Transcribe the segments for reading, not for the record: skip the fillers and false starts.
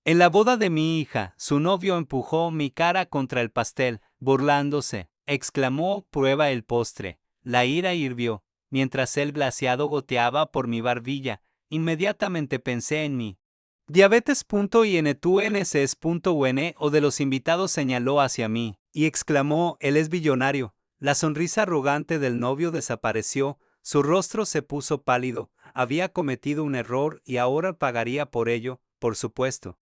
En la boda de mi hija, su novio empujó mi cara contra el pastel, burlándose. Exclamó: prueba el postre. La ira hirvió, mientras el glaseado goteaba por mi barbilla. Inmediatamente pensé en mí. Diabetes.intune o de los invitados señaló hacia mí, y exclamó: él es billonario. La sonrisa arrogante del novio desapareció, su rostro se puso pálido. Había cometido un error y ahora pagaría por ello, por supuesto.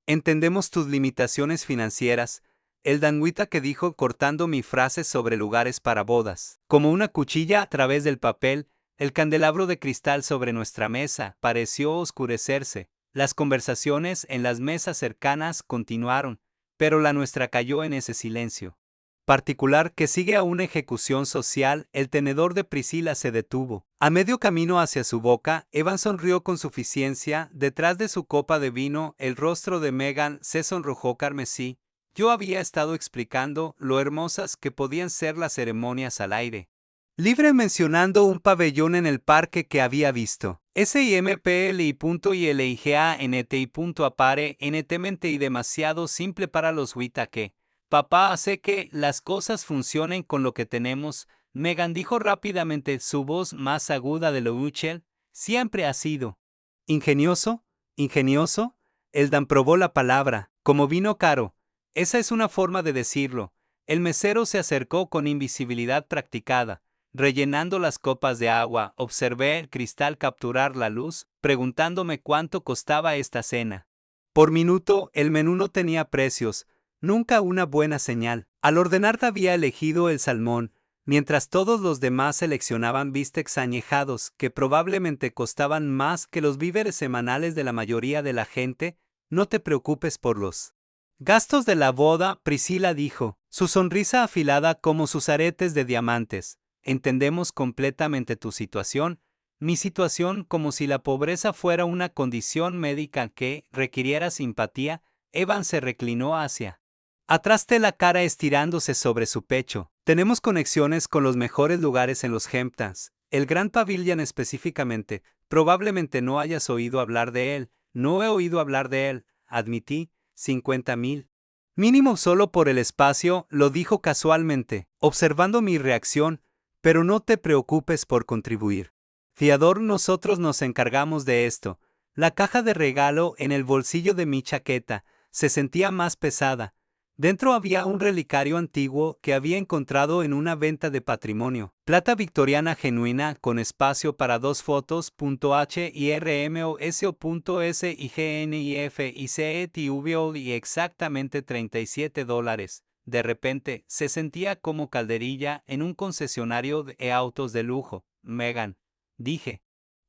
Entendemos tus limitaciones financieras, el danwita que dijo cortando mi frase sobre lugares para bodas. Como una cuchilla a través del papel, el candelabro de cristal sobre nuestra mesa pareció oscurecerse. Las conversaciones en las mesas cercanas continuaron, pero la nuestra cayó en ese silencio particular que sigue a una ejecución social. El tenedor de Priscila se detuvo. A medio camino hacia su boca, Evan sonrió con suficiencia. Detrás de su copa de vino, el rostro de Megan se sonrojó carmesí. Yo había estado explicando lo hermosas que podían ser las ceremonias al aire libre, mencionando un pabellón en el parque que había visto. SIMPLI.ILIGANTI. Mente y demasiado simple para los Witake. Papá hace que las cosas funcionen con lo que tenemos, Megan dijo rápidamente, su voz más aguda de lo Uchel. Siempre ha sido. ¿Ingenioso? ¿Ingenioso? Eldan probó la palabra, como vino caro. Esa es una forma de decirlo. El mesero se acercó con invisibilidad practicada. Rellenando las copas de agua, observé el cristal capturar la luz, preguntándome cuánto costaba esta cena. Por minuto, el menú no tenía precios, nunca una buena señal. Al ordenar había elegido el salmón, mientras todos los demás seleccionaban bistecs añejados que probablemente costaban más que los víveres semanales de la mayoría de la gente. No te preocupes por los gastos de la boda, Priscila dijo, su sonrisa afilada como sus aretes de diamantes. Entendemos completamente tu situación, mi situación, como si la pobreza fuera una condición médica que requiriera simpatía. Evan se reclinó hacia atrás de la cara estirándose sobre su pecho. Tenemos conexiones con los mejores lugares en los Hamptons. El Gran Pavilion específicamente. Probablemente no hayas oído hablar de él. No he oído hablar de él, admití. 50,000. Mínimo solo por el espacio, lo dijo casualmente, observando mi reacción. Pero no te preocupes por contribuir. Fiador, nosotros nos encargamos de esto. La caja de regalo en el bolsillo de mi chaqueta se sentía más pesada. Dentro había un relicario antiguo que había encontrado en una venta de patrimonio. Plata victoriana genuina con espacio para dos fotos. HIRMOSO.SIGNIFICETVO y exactamente $37. De repente, se sentía como calderilla en un concesionario de autos de lujo. Megan, dije.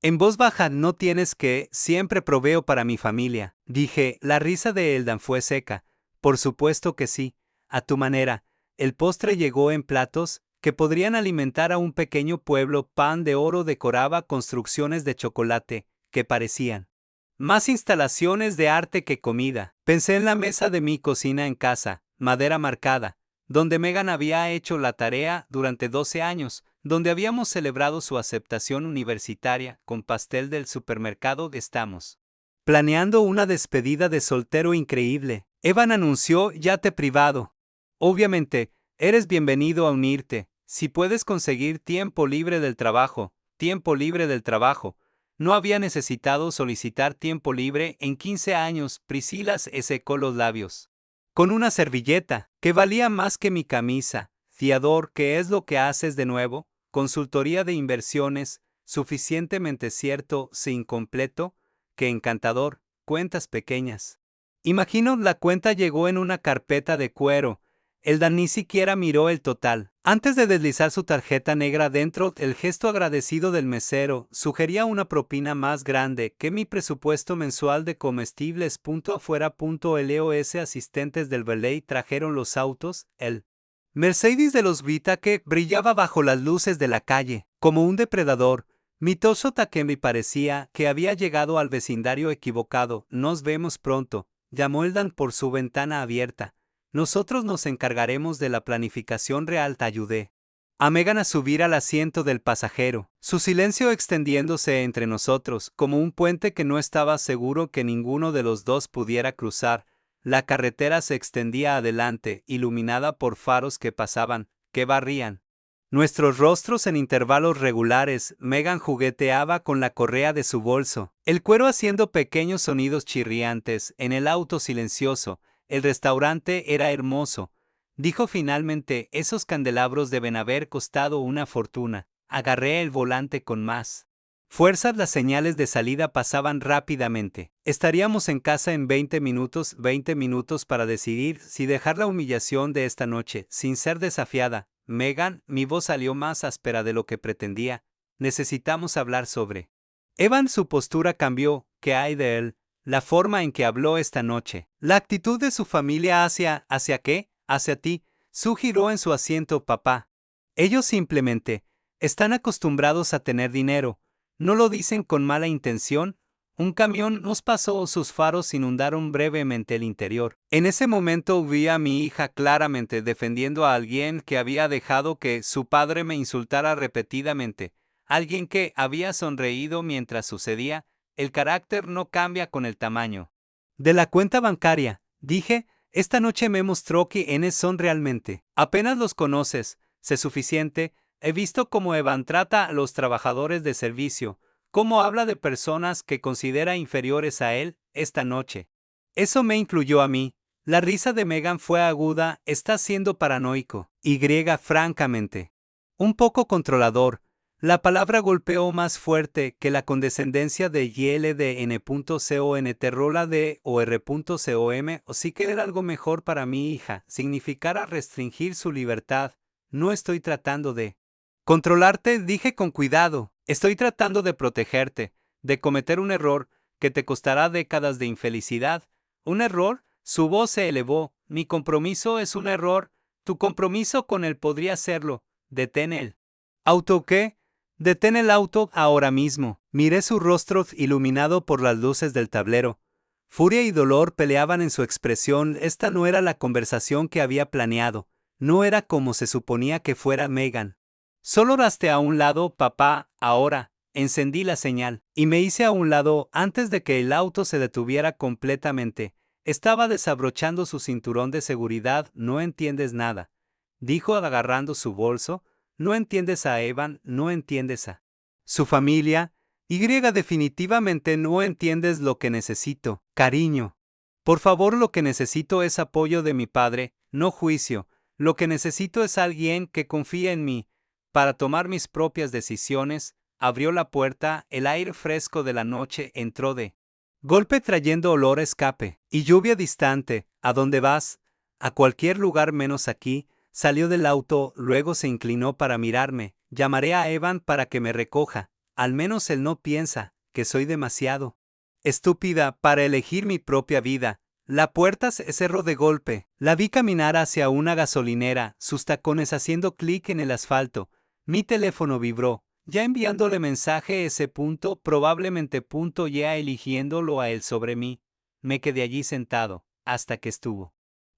En voz baja, no tienes que, siempre proveo para mi familia. Dije, la risa de Eldan fue seca. Por supuesto que sí, a tu manera. El postre llegó en platos que podrían alimentar a un pequeño pueblo. Pan de oro decoraba construcciones de chocolate que parecían más instalaciones de arte que comida. Pensé en la mesa de mi cocina en casa, madera marcada, donde Megan había hecho la tarea durante 12 años, donde habíamos celebrado su aceptación universitaria con pastel del supermercado. Estamos planeando una despedida de soltero increíble. Evan anunció yate privado. Obviamente, eres bienvenido a unirte, si puedes conseguir tiempo libre del trabajo. Tiempo libre del trabajo. No había necesitado solicitar tiempo libre en 15 años. Priscila se secó los labios con una servilleta, que valía más que mi camisa. Fiador, ¿qué es lo que haces de nuevo? Consultoría de inversiones, suficientemente cierto, si incompleto. ¡Qué encantador! Cuentas pequeñas. Imagino la cuenta llegó en una carpeta de cuero. Eldan ni siquiera miró el total. Antes de deslizar su tarjeta negra dentro, el gesto agradecido del mesero sugería una propina más grande que mi presupuesto mensual de comestibles. Afuera. Asistentes del ballet trajeron los autos. El Mercedes de los Whittaker brillaba bajo las luces de la calle, como un depredador. Mitoso Takemi parecía que había llegado al vecindario equivocado. Nos vemos pronto, llamó Eldan por su ventana abierta. Nosotros nos encargaremos de la planificación real, te ayudé. a Megan a subir al asiento del pasajero, su silencio extendiéndose entre nosotros como un puente que no estaba seguro que ninguno de los dos pudiera cruzar. La carretera se extendía adelante, iluminada por faros que pasaban, que barrían nuestros rostros en intervalos regulares. Megan jugueteaba con la correa de su bolso, el cuero haciendo pequeños sonidos chirriantes en el auto silencioso. El restaurante era hermoso, dijo finalmente. Esos candelabros deben haber costado una fortuna. Agarré el volante con más fuerzas. Las señales de salida pasaban rápidamente. Estaríamos en casa en 20 minutos para decidir si dejar la humillación de esta noche sin ser desafiada. Megan, mi voz salió más áspera de lo que pretendía. Necesitamos hablar sobre Evan. Su postura cambió. ¿Qué hay de él? La forma en que habló esta noche. La actitud de su familia ¿hacia qué? Hacia ti. Sugirió en su asiento papá. Ellos simplemente están acostumbrados a tener dinero. No lo dicen con mala intención. Un camión nos pasó, sus faros inundaron brevemente el interior. En ese momento vi a mi hija claramente defendiendo a alguien que había dejado que su padre me insultara repetidamente. Alguien que había sonreído mientras sucedía. El carácter no cambia con el tamaño de la cuenta bancaria, dije. Esta noche me mostró quiénes son realmente. Apenas los conoces. Sé suficiente. He visto cómo Evan trata a los trabajadores de servicio, cómo habla de personas que considera inferiores a él. Esta noche eso me incluyó a mí. La risa de Megan fue aguda. Está siendo paranoico. Francamente. Un poco controlador. La palabra golpeó más fuerte que la condescendencia de YLDN.CONT rola de OR.com. O sí que era algo mejor para mi hija. Significara restringir su libertad. No estoy tratando de controlarte, dije con cuidado. Estoy tratando de protegerte, de cometer un error que te costará décadas de infelicidad. ¿Un error? Su voz se elevó. Mi compromiso es un error. Tu compromiso con él podría serlo. Detén el auto. ¿Qué? Detén el auto ahora mismo. Miré su rostro iluminado por las luces del tablero. Furia y dolor peleaban en su expresión. Esta no era la conversación que había planeado. No era como se suponía que fuera Megan. Solo raste a un lado, papá. Ahora, encendí la señal y me hice a un lado antes de que el auto se detuviera completamente. Estaba desabrochando su cinturón de seguridad. No entiendes nada, dijo agarrando su bolso. No entiendes a Evan, no entiendes a su familia. Definitivamente no entiendes lo que necesito. Cariño. Por favor, lo que necesito es apoyo de mi padre, no juicio. Lo que necesito es alguien que confíe en mí para tomar mis propias decisiones. Abrió la puerta. El aire fresco de la noche entró de golpe trayendo olor a escape y lluvia distante. ¿A dónde vas? A cualquier lugar menos aquí. Salió del auto, luego se inclinó para mirarme. Llamaré a Evan para que me recoja. Al menos él no piensa que soy demasiado estúpida para elegir mi propia vida. La puerta se cerró de golpe. La vi caminar hacia una gasolinera, sus tacones haciendo clic en el asfalto. Mi teléfono vibró, ya enviándole mensaje. Probablemente ya eligiéndolo a él sobre mí. Me quedé allí sentado, hasta que estuvo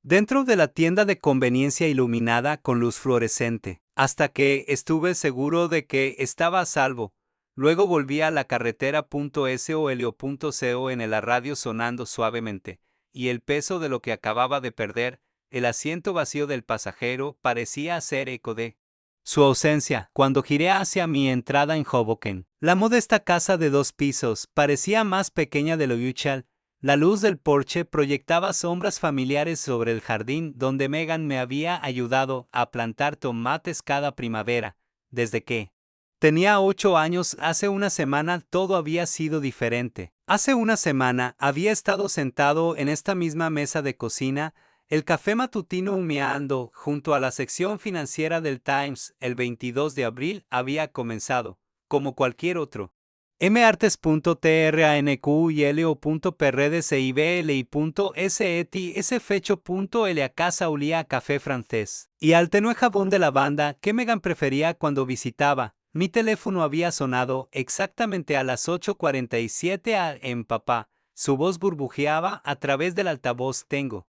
dentro de la tienda de conveniencia iluminada con luz fluorescente, hasta que estuve seguro de que estaba a salvo. Luego volví a la carretera. SOLO.co en la radio sonando suavemente, y el peso de lo que acababa de perder, el asiento vacío del pasajero, parecía hacer eco de su ausencia. Cuando giré hacia mi entrada en Hoboken, la modesta casa de 2 pisos parecía más pequeña de lo usual. La luz del porche proyectaba sombras familiares sobre el jardín donde Megan me había ayudado a plantar tomates cada primavera. Desde que tenía 8 años, hace una semana todo había sido diferente. Hace una semana había estado sentado en esta misma mesa de cocina, el café matutino humeando, junto a la sección financiera del Times. El 22 de abril había comenzado, como cualquier otro. martes.tranquilo.prredesibli.set fecho.l a casa olía a café francés y al tenue jabón de lavanda que Megan prefería cuando visitaba. Mi teléfono había sonado exactamente a las 8:47 am. Papá. Su voz burbujeaba a través del altavoz. Tengo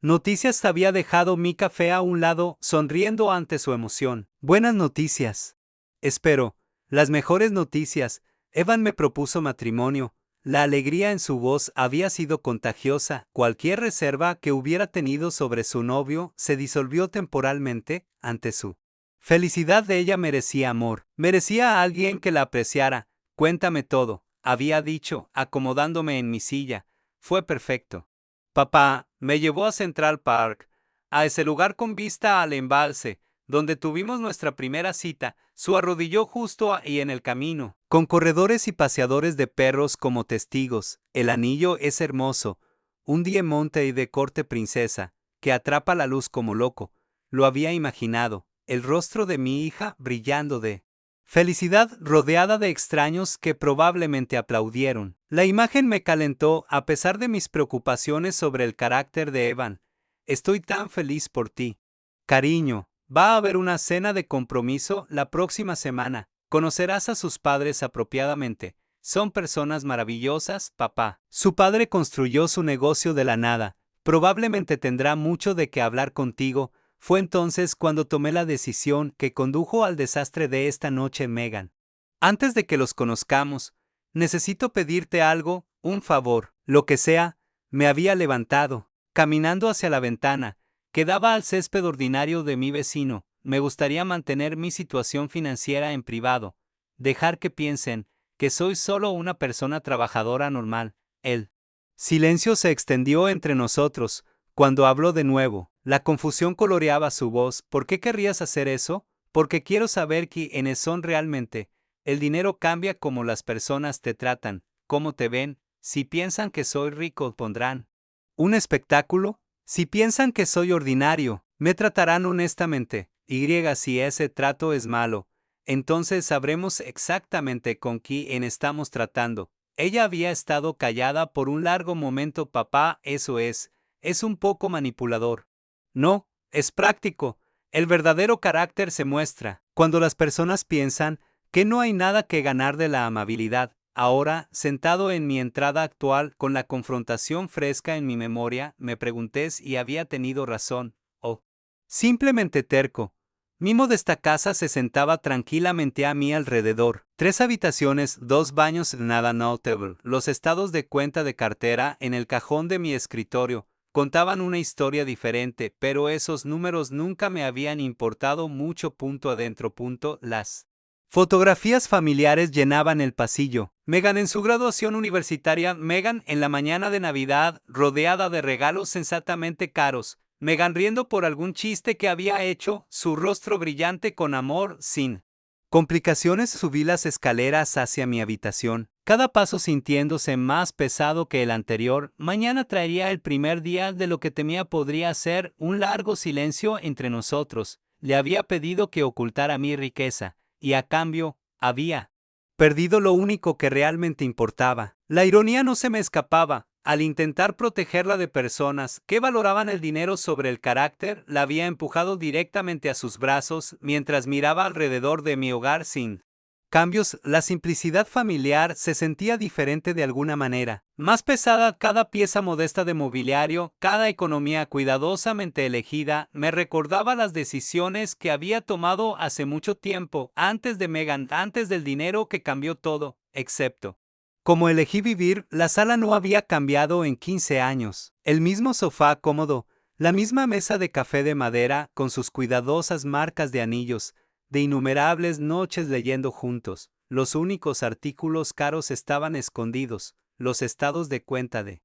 Noticias había dejado mi café a un lado, sonriendo ante su emoción. Buenas noticias. Espero. Las mejores noticias. Evan me propuso matrimonio. La alegría en su voz había sido contagiosa. Cualquier reserva que hubiera tenido sobre su novio se disolvió temporalmente ante su felicidad. De ella merecía amor. Merecía a alguien que la apreciara. Cuéntame todo, había dicho, acomodándome en mi silla. Fue perfecto. Papá me llevó a Central Park, a ese lugar con vista al embalse, donde tuvimos nuestra primera cita. Su arrodilló justo ahí en el camino, con corredores y paseadores de perros como testigos. El anillo es hermoso, un diamante y de corte princesa, que atrapa la luz como loco. Lo había imaginado, el rostro de mi hija brillando de felicidad, rodeada de extraños que probablemente aplaudieron. La imagen me calentó a pesar de mis preocupaciones sobre el carácter de Evan. Estoy tan feliz por ti. Cariño, va a haber una cena de compromiso la próxima semana. Conocerás a sus padres apropiadamente. Son personas maravillosas, papá. Su padre construyó su negocio de la nada. Probablemente tendrá mucho de qué hablar contigo. Fue entonces cuando tomé la decisión que condujo al desastre de esta noche, Megan. Antes de que los conozcamos, necesito pedirte algo, un favor, lo que sea. Me había levantado, caminando hacia la ventana, que daba al césped ordinario de mi vecino. Me gustaría mantener mi situación financiera en privado, dejar que piensen que soy solo una persona trabajadora normal. El silencio se extendió entre nosotros. Cuando habló de nuevo, la confusión coloreaba su voz. ¿Por qué querrías hacer eso? Porque quiero saber quiénes son realmente. El dinero cambia como las personas te tratan, cómo te ven. Si piensan que soy rico, pondrán un espectáculo. Si piensan que soy ordinario, me tratarán honestamente. Si ese trato es malo, entonces sabremos exactamente con quién estamos tratando. Ella había estado callada por un largo momento. Papá, eso es un poco manipulador. No, es práctico. El verdadero carácter se muestra cuando las personas piensan que no hay nada que ganar de la amabilidad. Ahora, sentado en mi entrada actual, con la confrontación fresca en mi memoria, me pregunté si había tenido razón, o simplemente terco. Mi modesta casa se sentaba tranquilamente a mi alrededor. 3 habitaciones, 2 baños, nada notable. Los estados de cuenta de cartera en el cajón de mi escritorio contaban una historia diferente, pero esos números nunca me habían importado mucho. Adentro. Las fotografías familiares llenaban el pasillo. Megan en su graduación universitaria, Megan en la mañana de Navidad, rodeada de regalos sensatamente caros, Megan riendo por algún chiste que había hecho, su rostro brillante con amor, sin complicaciones. Subí las escaleras hacia mi habitación, cada paso sintiéndose más pesado que el anterior. Mañana traería el primer día de lo que temía podría ser un largo silencio entre nosotros. Le había pedido que ocultara mi riqueza, y a cambio, había perdido lo único que realmente importaba. La ironía no se me escapaba. Al intentar protegerla de personas que valoraban el dinero sobre el carácter, la había empujado directamente a sus brazos mientras miraba alrededor de mi hogar sin cambios. La simplicidad familiar se sentía diferente de alguna manera. Más pesada, cada pieza modesta de mobiliario, cada economía cuidadosamente elegida, me recordaba las decisiones que había tomado hace mucho tiempo, antes de Megan, antes del dinero que cambió todo, excepto como elegí vivir. La sala no había cambiado en 15 años. El mismo sofá cómodo, la misma mesa de café de madera con sus cuidadosas marcas de anillos, de innumerables noches leyendo juntos. Los únicos artículos caros estaban escondidos, los estados de cuenta de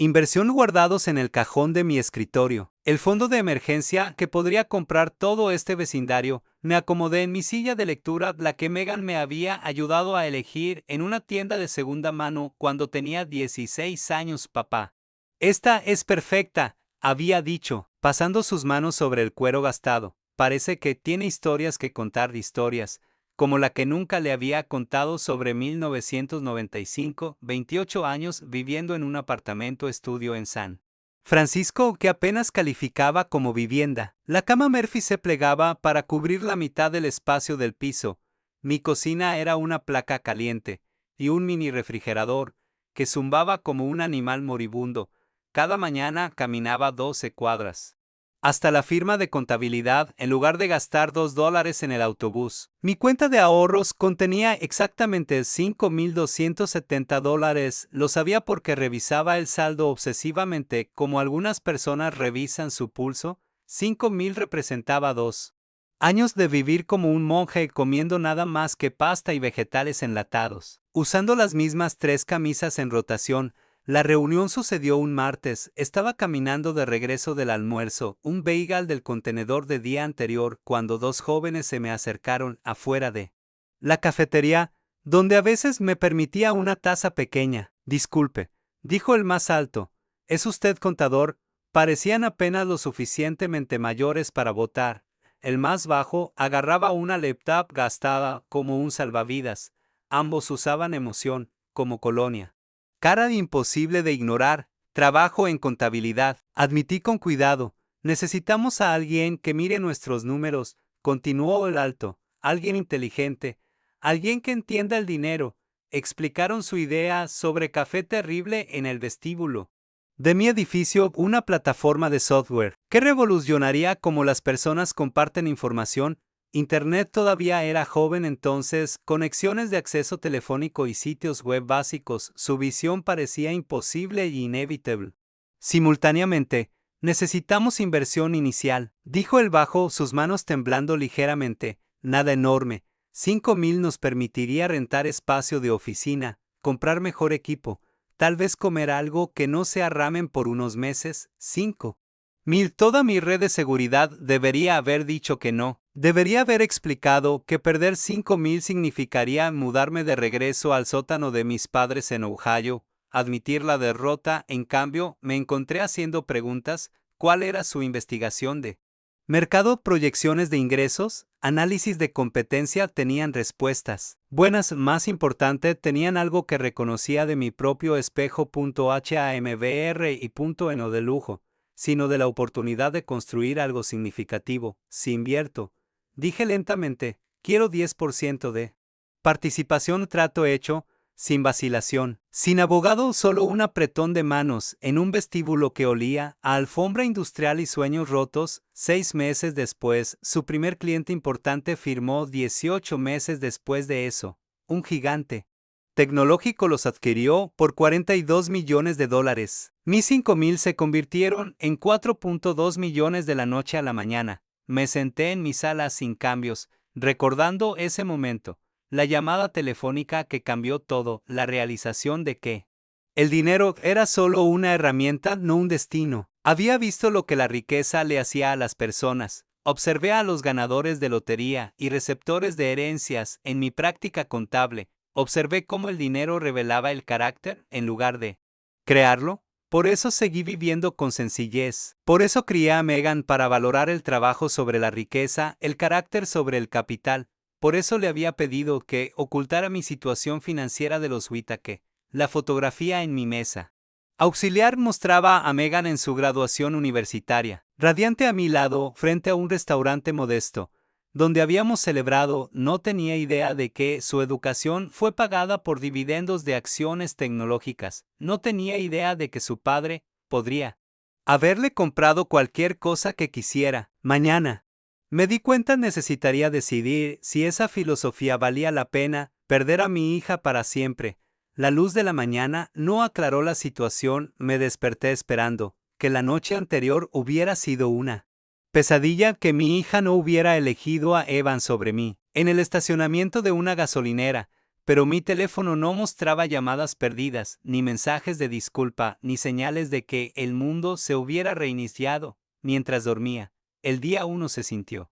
inversión guardados en el cajón de mi escritorio. El fondo de emergencia que podría comprar todo este vecindario. Me acomodé en mi silla de lectura, la que Megan me había ayudado a elegir en una tienda de segunda mano cuando tenía 16 años. Papá, esta es perfecta, había dicho, pasando sus manos sobre el cuero gastado. Parece que tiene historias que contar, historias como la que nunca le había contado sobre 1995, 28 años viviendo en un apartamento estudio en San Francisco que apenas calificaba como vivienda. La cama Murphy se plegaba para cubrir la mitad del espacio del piso. Mi cocina era una placa caliente y un mini refrigerador que zumbaba como un animal moribundo. Cada mañana caminaba 12 cuadras hasta la firma de contabilidad en lugar de gastar $2 en el autobús. Mi cuenta de ahorros contenía exactamente $5,270. Lo sabía porque revisaba el saldo obsesivamente, como algunas personas revisan su pulso. 5,000 representaba 2 años de vivir como un monje comiendo nada más que pasta y vegetales enlatados. Usando las mismas 3 camisas en rotación. La reunión sucedió un martes, estaba caminando de regreso del almuerzo, un bagel del contenedor de día anterior, cuando 2 jóvenes se me acercaron afuera de la cafetería, donde a veces me permitía una taza pequeña. Disculpe, dijo el más alto, ¿es usted contador? Parecían apenas lo suficientemente mayores para votar. El más bajo agarraba una laptop gastada como un salvavidas. Ambos usaban emoción, como colonia. Cara imposible de ignorar. Trabajo en contabilidad. Admití con cuidado. Necesitamos a alguien que mire nuestros números. Continuó el alto. Alguien inteligente. Alguien que entienda el dinero. Explicaron su idea sobre café terrible en el vestíbulo de mi edificio, una plataforma de software que revolucionaría cómo las personas comparten información. Internet todavía era joven entonces, conexiones de acceso telefónico y sitios web básicos, su visión parecía imposible y inevitable. Simultáneamente, necesitamos inversión inicial, dijo el bajo, sus manos temblando ligeramente, nada enorme. 5,000 nos permitiría rentar espacio de oficina, comprar mejor equipo, tal vez comer algo que no sea ramen por unos meses. 5,000. Toda mi red de seguridad debería haber dicho que no. Debería haber explicado que perder 5,000 significaría mudarme de regreso al sótano de mis padres en Ohio. Admitir la derrota, en cambio, me encontré haciendo preguntas. ¿Cuál era su investigación de mercado? Proyecciones de ingresos, análisis de competencia. Tenían respuestas buenas, más importante, tenían algo que reconocía de mi propio espejo. HAMBR y .eno de lujo, sino de la oportunidad de construir algo significativo. Si invierto, dije lentamente, quiero 10% de participación. Trato hecho, sin vacilación, sin abogado, solo un apretón de manos, en un vestíbulo que olía a alfombra industrial y sueños rotos. 6 meses después, su primer cliente importante firmó. 18 meses después de eso, un gigante tecnológico los adquirió por $42 millones. Mis 5,000 se convirtieron en 4.2 millones de la noche a la mañana. Me senté en mi sala sin cambios, recordando ese momento. La llamada telefónica que cambió todo, la realización de que el dinero era solo una herramienta, no un destino. Había visto lo que la riqueza le hacía a las personas. Observé a los ganadores de lotería y receptores de herencias en mi práctica contable. Observé cómo el dinero revelaba el carácter en lugar de crearlo. Por eso seguí viviendo con sencillez. Por eso crié a Megan para valorar el trabajo sobre la riqueza, el carácter sobre el capital. Por eso le había pedido que ocultara mi situación financiera de los Whittaker. La fotografía en mi mesa auxiliar mostraba a Megan en su graduación universitaria, radiante a mi lado, frente a un restaurante modesto, donde habíamos celebrado. No tenía idea de que su educación fue pagada por dividendos de acciones tecnológicas. No tenía idea de que su padre podría haberle comprado cualquier cosa que quisiera. Mañana me di cuenta necesitaría decidir si esa filosofía valía la pena. Perder a mi hija para siempre. La luz de la mañana no aclaró la situación. Me desperté esperando que la noche anterior hubiera sido una pesadilla, que mi hija no hubiera elegido a Evan sobre mí. En el estacionamiento de una gasolinera, pero mi teléfono no mostraba llamadas perdidas, ni mensajes de disculpa, ni señales de que el mundo se hubiera reiniciado. Mientras dormía, el día 1 se sintió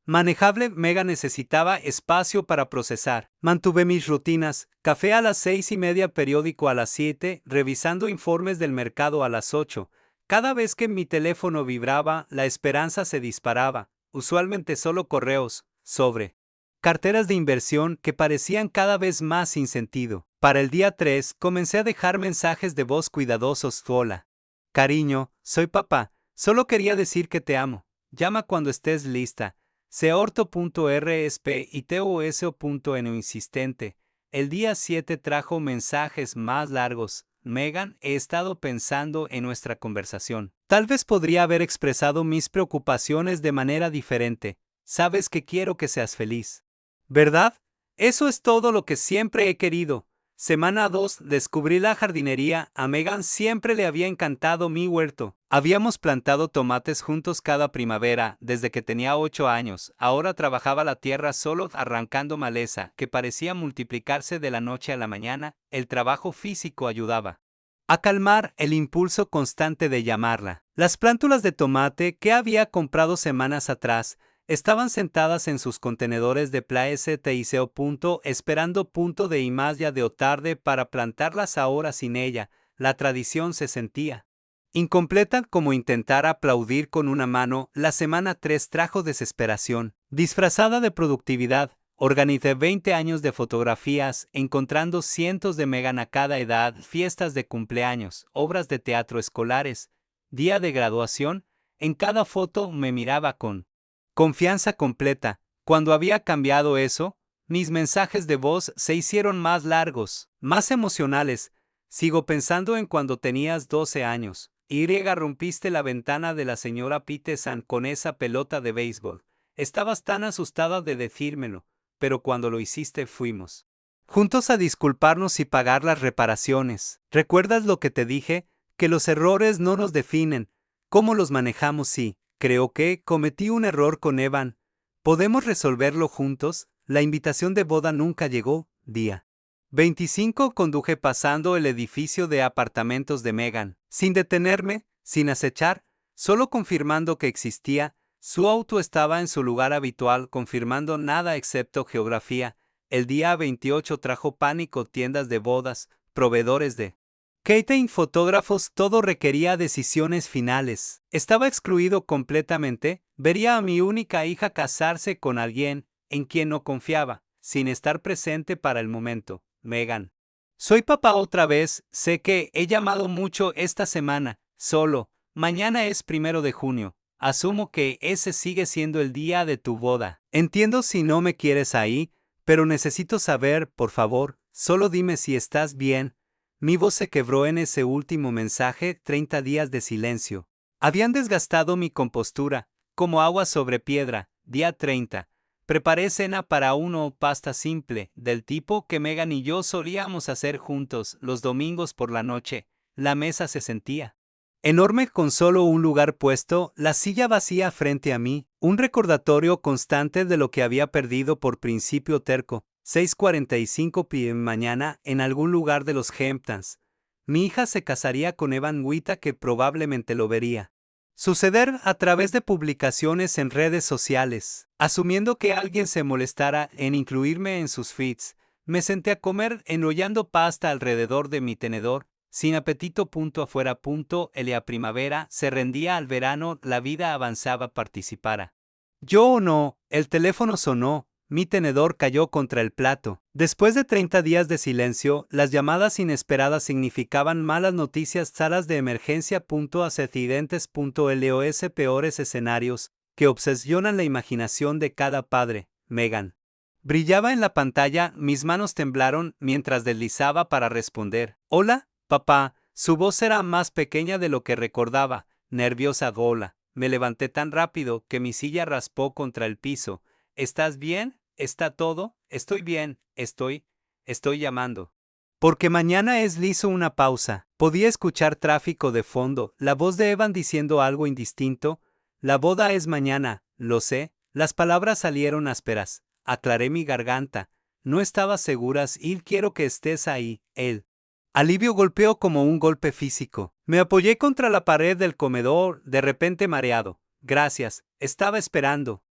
manejable. Megan necesitaba espacio para procesar. Mantuve mis rutinas, café a las 6:30, periódico a las 7, revisando informes del mercado a las 8. Cada vez que mi teléfono vibraba, la esperanza se disparaba, usualmente solo correos, sobre carteras de inversión que parecían cada vez más sin sentido. Para el día 3, comencé a dejar mensajes de voz cuidadosos. Hola, cariño, soy papá, solo quería decir que te amo. Llama cuando estés lista. Seorto.rsp y toso.no insistente. El día 7 trajo mensajes más largos. Megan, he estado pensando en nuestra conversación. Tal vez podría haber expresado mis preocupaciones de manera diferente. Sabes que quiero que seas feliz. ¿Verdad? Eso es todo lo que siempre he querido. Semana 2. Descubrí la jardinería. A Megan siempre le había encantado mi huerto. Habíamos plantado tomates juntos cada primavera desde que tenía 8 años. Ahora trabajaba la tierra solo arrancando maleza que parecía multiplicarse de la noche a la mañana. El trabajo físico ayudaba a calmar el impulso constante de llamarla. Las plántulas de tomate que había comprado semanas atrás estaban sentadas en sus contenedores de plástico esperando punto de y más ya de o tarde para plantarlas ahora sin ella. La tradición se sentía incompleta. Como intentar aplaudir con una mano. La semana 3 trajo desesperación. Disfrazada de productividad, organicé 20 años de fotografías, encontrando cientos de Megan a cada edad, fiestas de cumpleaños, obras de teatro escolares, día de graduación. En cada foto me miraba con confianza completa. Cuando había cambiado eso, mis mensajes de voz se hicieron más largos, más emocionales. Sigo pensando en cuando tenías 12 años. Rompiste la ventana de la señora Peterson con esa pelota de béisbol. Estabas tan asustada de decírmelo, pero cuando lo hiciste fuimos juntos a disculparnos y pagar las reparaciones. ¿Recuerdas lo que te dije? Que los errores no nos definen. ¿Cómo los manejamos? Sí. Creo que cometí un error con Evan. ¿Podemos resolverlo juntos? La invitación de boda nunca llegó. Día 25. Conduje pasando el edificio de apartamentos de Megan, sin detenerme, sin acechar, solo confirmando que existía. Su auto estaba en su lugar habitual, confirmando nada excepto geografía. El día 28 trajo pánico, tiendas de bodas, proveedores de catering, fotógrafos, todo requería decisiones finales. Estaba excluido completamente. Vería a mi única hija casarse con alguien en quien no confiaba, sin estar presente para el momento. Megan. Soy papá otra vez. Sé que he llamado mucho esta semana. Solo. Mañana es 1 de junio. Asumo que ese sigue siendo el día de tu boda. Entiendo si no me quieres ahí, pero necesito saber, por favor. Solo dime si estás bien. Mi voz se quebró en ese último mensaje. 30 días de silencio habían desgastado mi compostura, como agua sobre piedra. Día 30. Preparé cena para uno, pasta simple, del tipo que Megan y yo solíamos hacer juntos los domingos por la noche. La mesa se sentía enorme con solo un lugar puesto, la silla vacía frente a mí, un recordatorio constante de lo que había perdido por principio terco. 6:45 p.m. mañana, en algún lugar de los Hamptons. Mi hija se casaría con Evan Wita, que probablemente lo vería suceder a través de publicaciones en redes sociales. Asumiendo que alguien se molestara en incluirme en sus feeds, me senté a comer enrollando pasta alrededor de mi tenedor, sin apetito. Afuera. La primavera se rendía al verano, la vida avanzaba. Participara yo o no, el teléfono sonó. Mi tenedor cayó contra el plato. Después de 30 días de silencio, las llamadas inesperadas significaban malas noticias, salas de emergencia. Accidentes. Los peores escenarios que obsesionan la imaginación de cada padre. Megan. Brillaba en la pantalla, mis manos temblaron mientras deslizaba para responder. Hola, papá. Su voz era más pequeña de lo que recordaba. Nerviosa. Hola. Me levanté tan rápido que mi silla raspó contra el piso. ¿Estás bien? ¿Está todo? Estoy bien, estoy llamando. Porque mañana es liso. Una pausa. Podía escuchar tráfico de fondo, la voz de Evan diciendo algo indistinto. La boda es mañana, lo sé. Las palabras salieron ásperas. Aclaré mi garganta. No estaba segura si quiero que estés ahí. El alivio golpeó como un golpe físico. Me apoyé contra la pared del comedor, de repente mareado. Gracias, estaba esperando.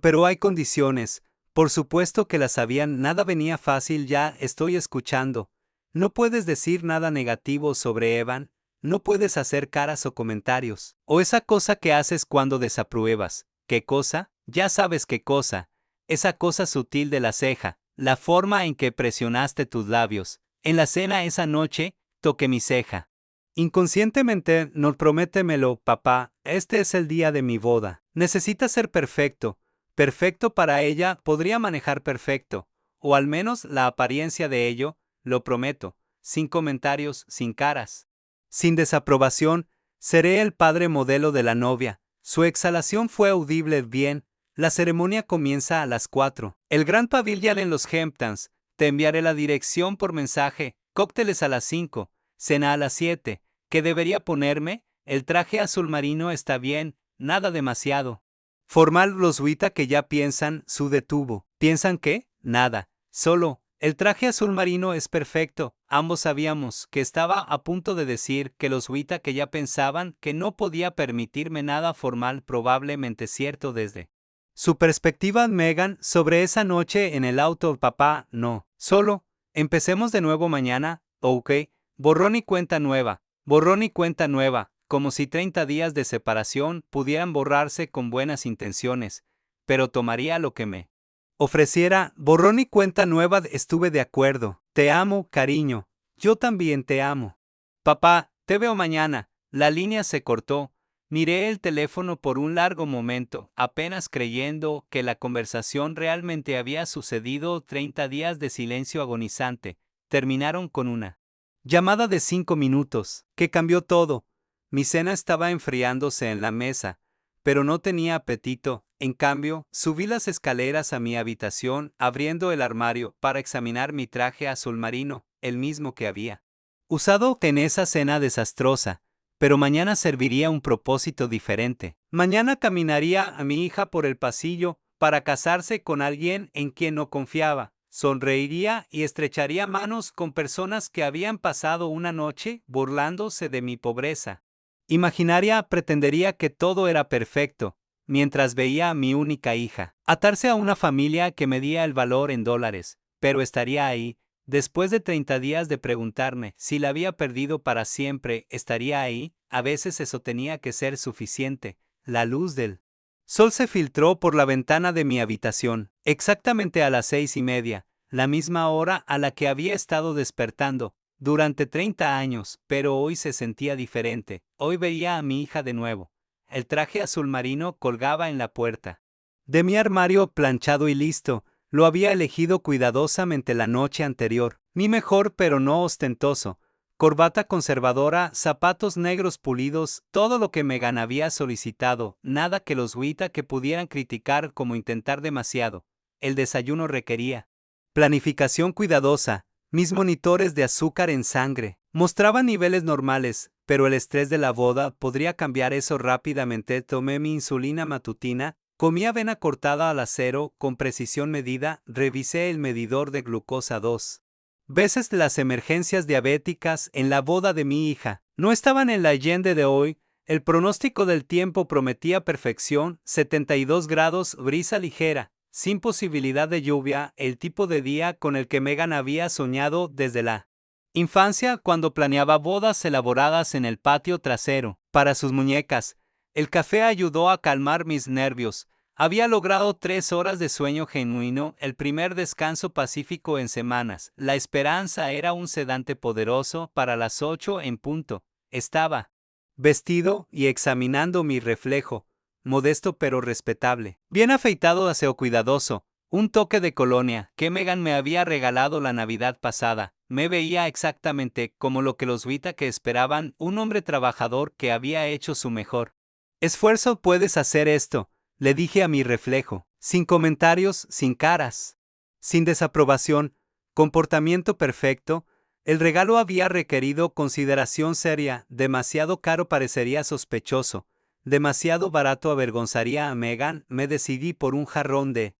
Pero hay condiciones. Por supuesto que las sabían, nada venía fácil. Ya estoy escuchando. No puedes decir nada negativo sobre Evan. No puedes hacer caras o comentarios. O esa cosa que haces cuando desapruebas. ¿Qué cosa? Ya sabes qué cosa. Esa cosa sutil de la ceja. La forma en que presionaste tus labios. En la cena esa noche, toqué mi ceja. Inconscientemente, no, prométemelo, papá. Este es el día de mi boda. Necesita ser perfecto. Perfecto para ella, podría manejar perfecto. O al menos la apariencia de ello, lo prometo. sin comentarios, sin caras. Sin desaprobación, seré el padre modelo de la novia. Su exhalación fue audible bien. La ceremonia comienza a las 4. El gran pabellón en los Hamptons. Te enviaré la dirección por mensaje. Cócteles a las 5. Cena a las 7. ¿Qué debería ponerme? El traje azul marino está bien, nada demasiado formal. Los Wita que ya piensan, su detuvo. ¿Piensan qué? Nada. Solo, el traje azul marino es perfecto. Ambos sabíamos que estaba a punto de decir que los Wita que ya pensaban que no podía permitirme nada formal, probablemente cierto desde su perspectiva. Megan, sobre esa noche en el auto. Papá, no. Solo, empecemos de nuevo mañana, ok. Borrón y cuenta nueva. Borrón y cuenta nueva. Como si 30 días de separación pudieran borrarse con buenas intenciones, pero tomaría lo que me ofreciera. Borrón y cuenta nueva. Estuve de acuerdo. Te amo, cariño. Yo también te amo. Papá, te veo mañana. La línea se cortó. Miré el teléfono por un largo momento, apenas creyendo que la conversación realmente había sucedido. 30 días de silencio agonizante terminaron con una llamada de 5 minutos, que cambió todo. Mi cena estaba enfriándose en la mesa, pero no tenía apetito. En cambio, subí las escaleras a mi habitación, abriendo el armario para examinar mi traje azul marino, el mismo que había usado en esa cena desastrosa. Pero mañana serviría un propósito diferente. Mañana caminaría a mi hija por el pasillo para casarse con alguien en quien no confiaba. Sonreiría y estrecharía manos con personas que habían pasado una noche burlándose de mi pobreza imaginaria. Pretendería que todo era perfecto, mientras veía a mi única hija atarse a una familia que medía el valor en dólares, pero estaría ahí. Después de 30 días de preguntarme si la había perdido para siempre, estaría ahí. A veces eso tenía que ser suficiente. La luz del sol se filtró por la ventana de mi habitación, exactamente a las 6:30, la misma hora a la que había estado despertando durante 30 años, pero hoy se sentía diferente. Hoy veía a mi hija de nuevo. El traje azul marino colgaba en la puerta de mi armario, planchado y listo. Lo había elegido cuidadosamente la noche anterior. Mi mejor pero no ostentoso. Corbata conservadora, zapatos negros pulidos, todo lo que Megan había solicitado, nada que los Wita que pudieran criticar como intentar demasiado. El desayuno requería planificación cuidadosa. Mis monitores de azúcar en sangre mostraban niveles normales, pero el estrés de la boda podría cambiar eso rápidamente. Tomé mi insulina matutina. Comí avena cortada al acero con precisión medida. Revisé el medidor de glucosa 2 veces. Las emergencias diabéticas en la boda de mi hija no estaban en la Allende de hoy. El pronóstico del tiempo prometía perfección, 72 grados, brisa ligera, sin posibilidad de lluvia, el tipo de día con el que Megan había soñado desde la infancia cuando planeaba bodas elaboradas en el patio trasero para sus muñecas. El café ayudó a calmar mis nervios. Había logrado 3 horas de sueño genuino, el primer descanso pacífico en semanas. La esperanza era un sedante poderoso. Para las 8 en punto. Estaba vestido y examinando mi reflejo, modesto pero respetable. Bien afeitado, aseo cuidadoso, un toque de colonia que Megan me había regalado la Navidad pasada. Me veía exactamente como lo que los Wita que esperaban, un hombre trabajador que había hecho su mejor esfuerzo. Puedes hacer esto, le dije a mi reflejo, sin comentarios, sin caras, sin desaprobación, comportamiento perfecto. El regalo había requerido consideración seria. Demasiado caro parecería sospechoso, demasiado barato avergonzaría a Megan. Me decidí por un jarrón de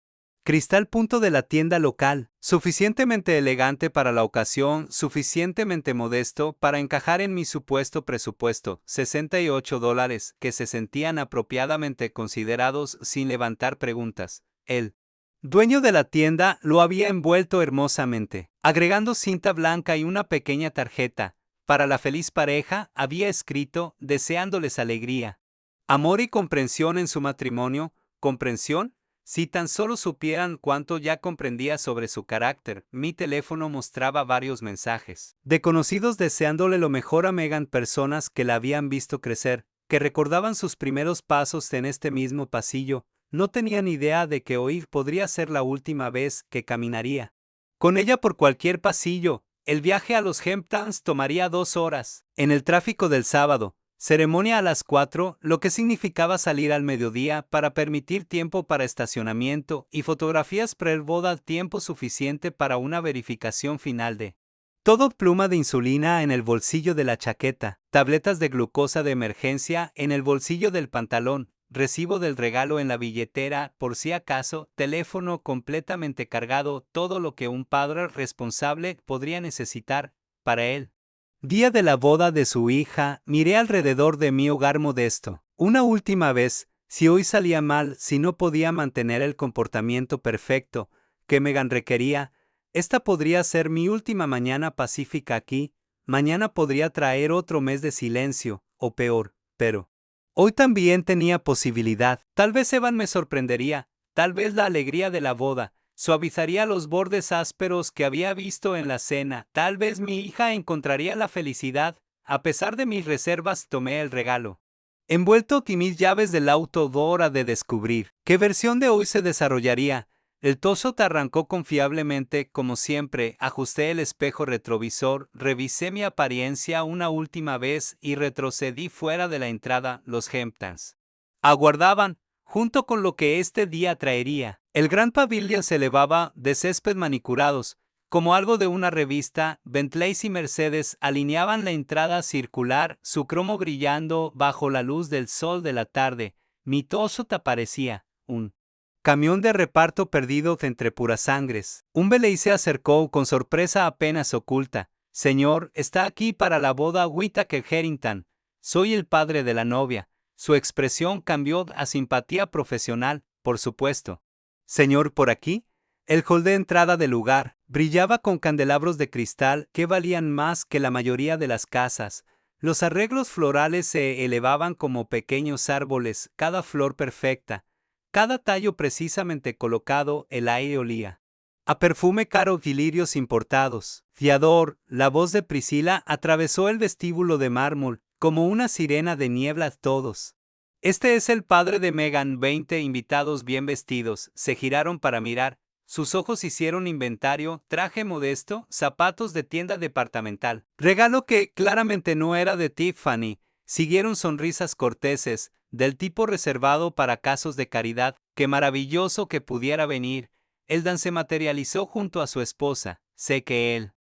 cristal de la tienda local, suficientemente elegante para la ocasión, suficientemente modesto para encajar en mi supuesto presupuesto, $68, que se sentían apropiadamente considerados sin levantar preguntas. El dueño de la tienda lo había envuelto hermosamente, agregando cinta blanca y una pequeña tarjeta. Para la feliz pareja había escrito, deseándoles alegría, amor y comprensión en su matrimonio. ¿Comprensión? Si tan solo supieran cuánto ya comprendía sobre su carácter. Mi teléfono mostraba varios mensajes de conocidos deseándole lo mejor a Megan, personas que la habían visto crecer, que recordaban sus primeros pasos en este mismo pasillo. No tenían idea de que hoy podría ser la última vez que caminaría con ella por cualquier pasillo. El viaje a los Hamptons tomaría 2 horas. En el tráfico del sábado, ceremonia a las 4, lo que significaba salir al mediodía para permitir tiempo para estacionamiento y fotografías pre-boda, tiempo suficiente para una verificación final de todo. Pluma de insulina en el bolsillo de la chaqueta, tabletas de glucosa de emergencia en el bolsillo del pantalón, recibo del regalo en la billetera por si acaso, teléfono completamente cargado, todo lo que un padre responsable podría necesitar para él. Día de la boda de su hija, miré alrededor de mi hogar modesto. Una última vez, si hoy salía mal, si no podía mantener el comportamiento perfecto que Megan requería, esta podría ser mi última mañana pacífica aquí. Mañana podría traer otro mes de silencio, o peor, pero hoy también tenía posibilidad. Tal vez Evan me sorprendería, tal vez la alegría de la boda suavizaría los bordes ásperos que había visto en la cena, tal vez mi hija encontraría la felicidad. A pesar de mis reservas, tomé el regalo envuelto y mis llaves del auto. Hora de descubrir qué versión de hoy se desarrollaría. El Toyota arrancó confiablemente, como siempre. Ajusté el espejo retrovisor, revisé mi apariencia una última vez y retrocedí fuera de la entrada. Los Hamptons aguardaban, junto con lo que este día traería. El gran pabellón se elevaba de césped manicurados, como algo de una revista. Bentley y Mercedes alineaban la entrada circular, su cromo brillando bajo la luz del sol de la tarde. Mi Toyota parecía un camión de reparto perdido entre puras sangres. Un veley se acercó con sorpresa apenas oculta. Señor, está aquí para la boda Whittaker Harrington. Soy el padre de la novia. Su expresión cambió a simpatía profesional, por supuesto. Señor, ¿por aquí? El hall de entrada del lugar brillaba con candelabros de cristal que valían más que la mayoría de las casas. Los arreglos florales se elevaban como pequeños árboles, cada flor perfecta, cada tallo precisamente colocado. El aire olía a perfume caro y lirios importados. Fiador, la voz de Priscila atravesó el vestíbulo de mármol, como una sirena de niebla. Todos. Este es el padre de Megan. 20 invitados bien vestidos se giraron para mirar. Sus ojos hicieron inventario, traje modesto, zapatos de tienda departamental. Regalo que claramente no era de Tiffany. Siguieron sonrisas corteses, del tipo reservado para casos de caridad. Qué maravilloso que pudiera venir. Eldan se materializó junto a su esposa. Sé que él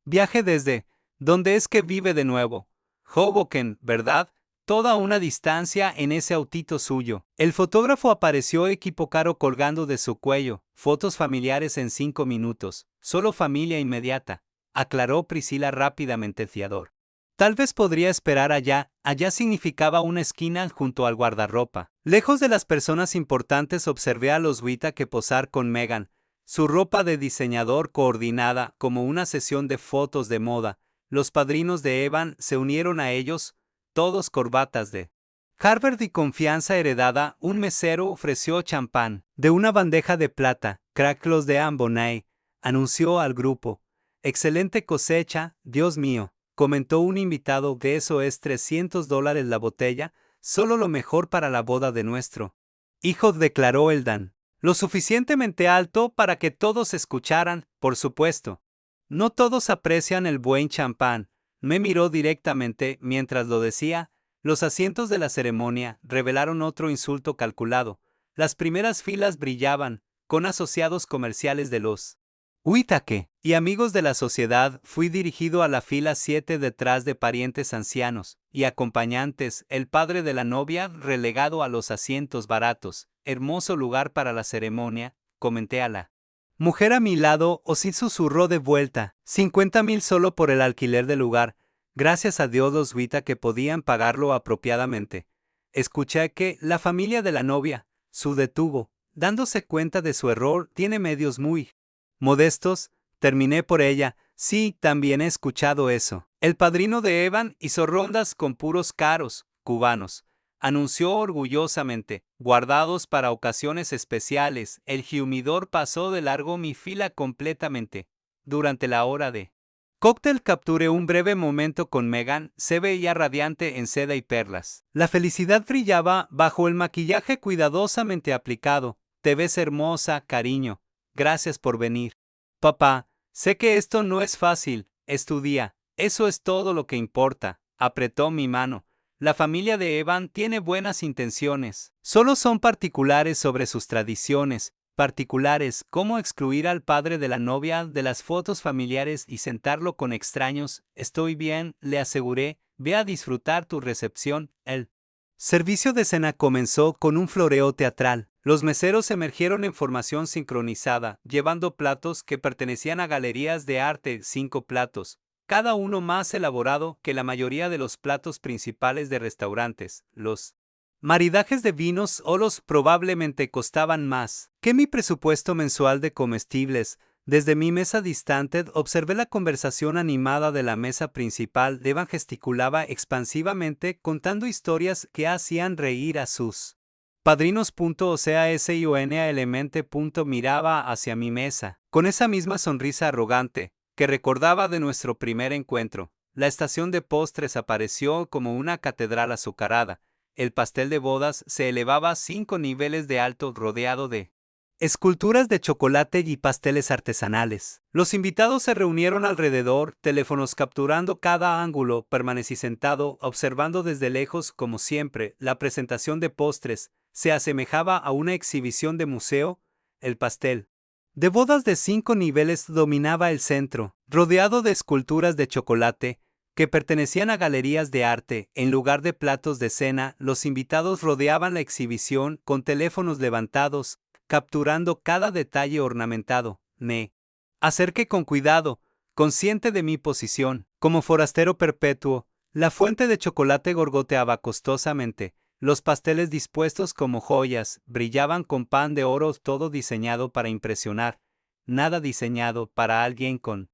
viaje desde ¿dónde es que vive de nuevo? Hoboken, ¿verdad? Toda una distancia en ese autito suyo. El fotógrafo apareció, equipo caro colgando de su cuello. Fotos familiares en 5 minutos. Solo familia inmediata, aclaró Priscila rápidamente. Fiador. Tal vez podría esperar allá. Allá significaba una esquina junto al guardarropa. Lejos de las personas importantes observé a los Whittaker posar con Megan. Su ropa de diseñador coordinada como una sesión de fotos de moda. Los padrinos de Evan se unieron a ellos, todos corbatas de Harvard y confianza heredada. Un mesero ofreció champán de una bandeja de plata. Cracklos de Ambonay, anunció al grupo. Excelente cosecha, Dios mío, comentó un invitado. De eso es $300 la botella, solo lo mejor para la boda de nuestro hijo, declaró Eldan. Lo suficientemente alto para que todos escucharan, por supuesto. No todos aprecian el buen champán. Me miró directamente mientras lo decía. Los asientos de la ceremonia revelaron otro insulto calculado. Las primeras filas brillaban, con asociados comerciales de los Whittaker y amigos de la sociedad. Fui dirigido a la fila 7 detrás de parientes ancianos y acompañantes. El padre de la novia relegado a los asientos baratos. Hermoso lugar para la ceremonia, comenté a la mujer a mi lado. O sí, susurró de vuelta. 50,000 solo por el alquiler del lugar. Gracias a Dios los Whittaker podían pagarlo apropiadamente. Escuché que la familia de la novia su detuvo, dándose cuenta de su error. Tiene medios muy modestos. Terminé por ella. Sí, también he escuchado eso. El padrino de Evan hizo rondas con puros caros cubanos. Anunció orgullosamente, guardados para ocasiones especiales. El humidor pasó de largo mi fila completamente. Durante la hora de cóctel capturé un breve momento con Megan. Se veía radiante en seda y perlas. La felicidad brillaba bajo el maquillaje cuidadosamente aplicado. Te ves hermosa, cariño. Gracias por venir. Papá, sé que esto no es fácil. es tu día, eso es todo lo que importa. Apretó mi mano. La familia de Evan tiene buenas intenciones. Solo son particulares sobre sus tradiciones. Particulares, cómo excluir al padre de la novia de las fotos familiares y sentarlo con extraños. Estoy bien, le aseguré, ve a disfrutar tu recepción. El servicio de cena comenzó con un floreo teatral. Los meseros emergieron en formación sincronizada, llevando platos que pertenecían a galerías de arte, 5 platos, cada uno más elaborado que la mayoría de los platos principales de restaurantes. Los maridajes de vinos o los probablemente costaban más que mi presupuesto mensual de comestibles. Desde mi mesa distante observé la conversación animada de la mesa principal. Evan gesticulaba expansivamente contando historias que hacían reír a sus padrinos. O sea, Sion Elemente. Miraba hacia mi mesa, con esa misma sonrisa arrogante que recordaba de nuestro primer encuentro. La estación de postres apareció como una catedral azucarada. El pastel de bodas se elevaba 5 niveles de alto, rodeado de esculturas de chocolate y pasteles artesanales. Los invitados se reunieron alrededor, teléfonos capturando cada ángulo. Permanecí sentado, observando desde lejos, como siempre. La presentación de postres se asemejaba a una exhibición de museo. El pastel de bodas de 5 niveles dominaba el centro, rodeado de esculturas de chocolate que pertenecían a galerías de arte. En lugar de platos de cena, los invitados rodeaban la exhibición con teléfonos levantados, capturando cada detalle ornamentado. Me acerqué con cuidado, consciente de mi posición. Como forastero perpetuo, la fuente de chocolate gorgoteaba costosamente. Los pasteles dispuestos como joyas brillaban con pan de oro, todo diseñado para impresionar, nada diseñado para alguien con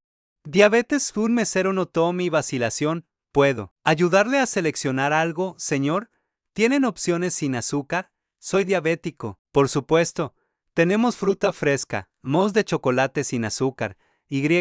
diabetes. Un mesero notó mi vacilación. ¿Puedo ayudarle a seleccionar algo, señor? ¿Tienen opciones sin azúcar? Soy diabético. Por supuesto. Tenemos fruta fresca, mousse de chocolate sin azúcar,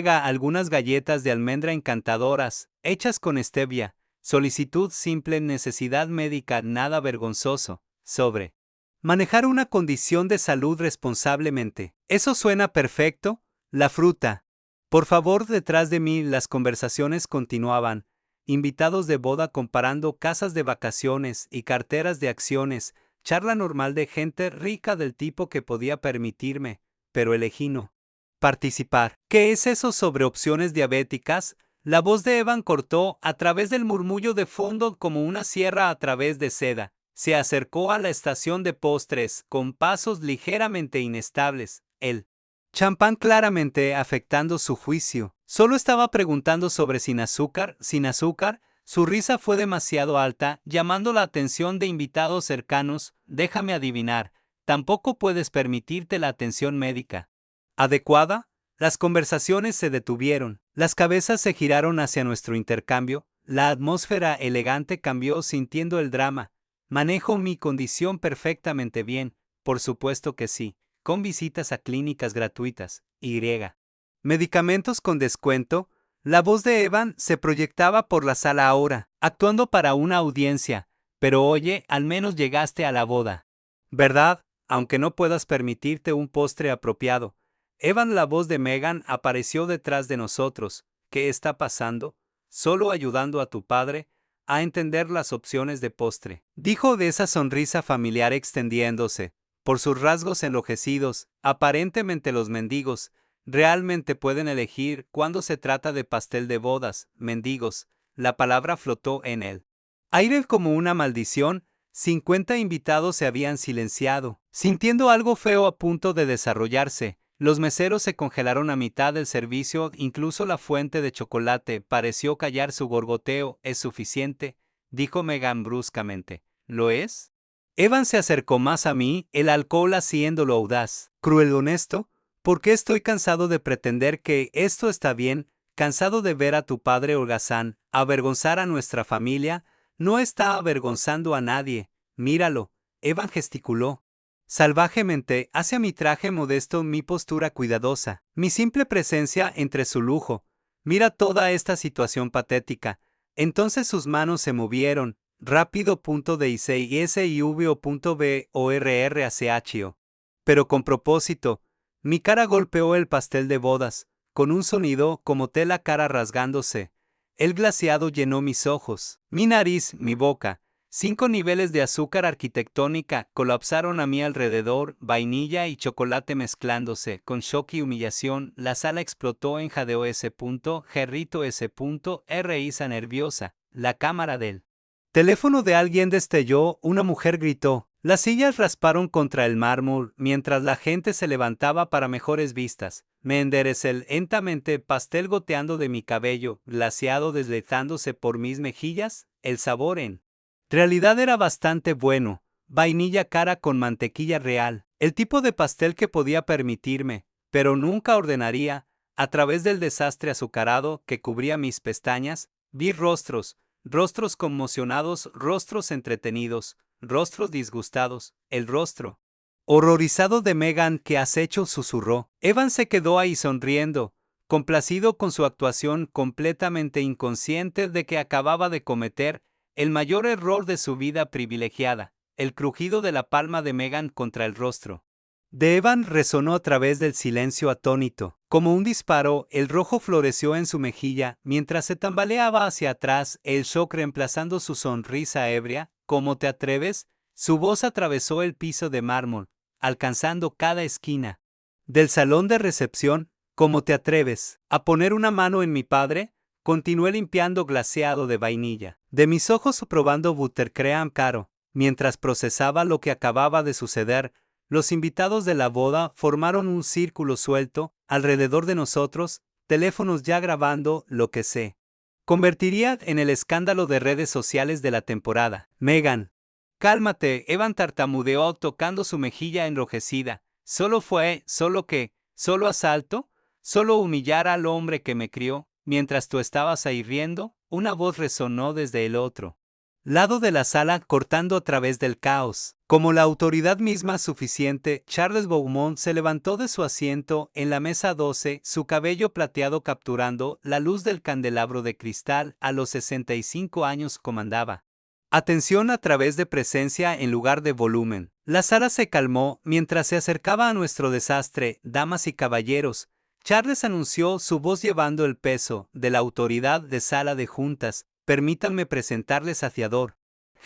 algunas galletas de almendra encantadoras, hechas con stevia. Solicitud simple, necesidad médica, nada vergonzoso. Sobre manejar una condición de salud responsablemente. ¿Eso suena perfecto? La fruta. Por favor, detrás de mí las conversaciones continuaban. Invitados de boda comparando casas de vacaciones y carteras de acciones. Charla normal de gente rica del tipo que podía permitirme, pero elegí no participar. ¿Qué es eso sobre opciones diabéticas? La voz de Evan cortó a través del murmullo de fondo como una sierra a través de seda. Se acercó a la estación de postres con pasos ligeramente inestables. El champán claramente afectando su juicio. Solo estaba preguntando sobre sin azúcar, sin azúcar. Su risa fue demasiado alta, llamando la atención de invitados cercanos. Déjame adivinar, tampoco puedes permitirte la atención médica adecuada. Las conversaciones se detuvieron, las cabezas se giraron hacia nuestro intercambio, la atmósfera elegante cambió sintiendo el drama. Manejo mi condición perfectamente bien, por supuesto que sí, con visitas a clínicas gratuitas, medicamentos con descuento. La voz de Evan se proyectaba por la sala ahora, actuando para una audiencia. Pero oye, al menos llegaste a la boda, ¿verdad? Aunque no puedas permitirte un postre apropiado. Evan, la voz de Megan, apareció detrás de nosotros. ¿Qué está pasando? Solo ayudando a tu padre a entender las opciones de postre, dijo de esa sonrisa familiar extendiéndose. Por sus rasgos enrojecidos, aparentemente los mendigos realmente pueden elegir cuando se trata de pastel de bodas. Mendigos, la palabra flotó en el aire como una maldición. 50 invitados se habían silenciado, sintiendo algo feo a punto de desarrollarse. Los meseros se congelaron a mitad del servicio, incluso la fuente de chocolate pareció callar su gorgoteo. ¿Es suficiente?, dijo Megan bruscamente. ¿Lo es? Evan se acercó más a mí, el alcohol haciéndolo audaz. Cruel honesto, porque estoy cansado de pretender que esto está bien, cansado de ver a tu padre holgazán, avergonzar a nuestra familia. No está avergonzando a nadie. Míralo. Evan gesticuló salvajemente hacia mi traje modesto, mi postura cuidadosa, mi simple presencia entre su lujo. Mira toda esta situación patética. Entonces sus manos se movieron, rápido. Pero con propósito. Mi cara golpeó el pastel de bodas, con un sonido como tela cara rasgándose. El glaseado llenó mis ojos, mi nariz, mi boca. 5 niveles de azúcar arquitectónica colapsaron a mi alrededor, vainilla y chocolate mezclándose. Con shock y humillación, la sala explotó en jadeo S. Gerrito S. Risa nerviosa. La cámara del teléfono de alguien destelló, una mujer gritó. Las sillas rasparon contra el mármol, mientras la gente se levantaba para mejores vistas. Me enderecé lentamente, pastel goteando de mi cabello, glaseado deslizándose por mis mejillas, el sabor en realidad era bastante bueno, vainilla cara con mantequilla real, el tipo de pastel que podía permitirme, pero nunca ordenaría. A través del desastre azucarado que cubría mis pestañas, vi rostros conmocionados, rostros entretenidos, rostros disgustados, el rostro horrorizado de Megan que has hecho, susurró. Evan se quedó ahí sonriendo, complacido con su actuación, completamente inconsciente de que acababa de cometer el mayor error de su vida privilegiada. El crujido de la palma de Megan contra el rostro de Evan resonó a través del silencio atónito. Como un disparo, el rojo floreció en su mejilla mientras se tambaleaba hacia atrás, el shock reemplazando su sonrisa ebria. ¿Cómo te atreves? Su voz atravesó el piso de mármol, alcanzando cada esquina del salón de recepción. ¿Cómo te atreves a poner una mano en mi padre? Continué limpiando glaseado de vainilla de mis ojos probando buttercream caro. Mientras procesaba lo que acababa de suceder, los invitados de la boda formaron un círculo suelto alrededor de nosotros, teléfonos ya grabando lo que se convertiría en el escándalo de redes sociales de la temporada. Megan. Cálmate, Evan tartamudeó tocando su mejilla enrojecida. ¿Solo asalto? ¿Solo humillar al hombre que me crió? Mientras tú estabas ahí riendo, una voz resonó desde el otro lado de la sala, cortando a través del caos. Como la autoridad misma suficiente, Charles Beaumont se levantó de su asiento en la mesa 12, su cabello plateado capturando la luz del candelabro de cristal. A los 65 años comandaba atención a través de presencia en lugar de volumen. La sala se calmó mientras se acercaba a nuestro desastre. Damas y caballeros, Charles anunció, su voz llevando el peso de la autoridad de sala de juntas. Permítanme presentarles a Theodore